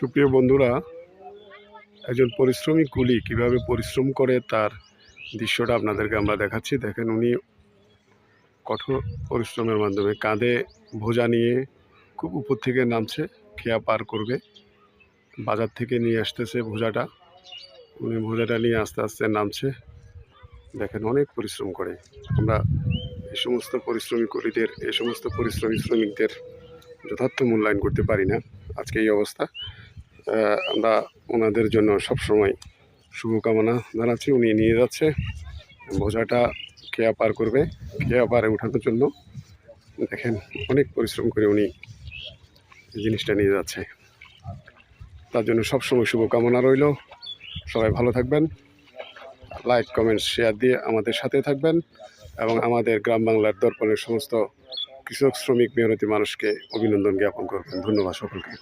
সুপ্রিয় বন্ধুরা, একজন পরিশ্রমী কুলি কিভাবে পরিশ্রম করে তার দৃশ্যটা আপনাদেরকে আমরা দেখাচ্ছি। দেখেন, উনি কঠোর পরিশ্রমের মাধ্যমে কাঁধে বোঝা নিয়ে খুব উপর থেকে নামছে, খেয়া পার করবে। বাজার থেকে নিয়ে আসতেছে বোঝাটা, উনি বোঝাটা নিয়ে আস্তে আস্তে নামছে। দেখেন, অনেক পরিশ্রম করে। আমরা এই সমস্ত পরিশ্রমী কুলিদের, এই সমস্ত পরিশ্রমী শ্রমিকদের যথার্থ মূল্যায়ন করতে পারি না। আজকে এই অবস্থা। আমরা ওনাদের জন্য সবসময় শুভকামনা জানাচ্ছি। উনি নিয়ে যাচ্ছে বোঝাটা, খেয়া পার করবে। খেয়া পারে ওঠানোর জন্য দেখেন অনেক পরিশ্রম করে উনি এই জিনিসটা নিয়ে যাচ্ছে। তার জন্য সবসময় শুভকামনা রইল। সবাই ভালো থাকবেন, লাইক কমেন্ট শেয়ার দিয়ে আমাদের সাথে থাকবেন এবং আমাদের গ্রাম বাংলার দর্পণের সমস্ত কৃষক শ্রমিক মেহনতি মানুষকে অভিনন্দন জ্ঞাপন করবেন। ধন্যবাদ সকলকে।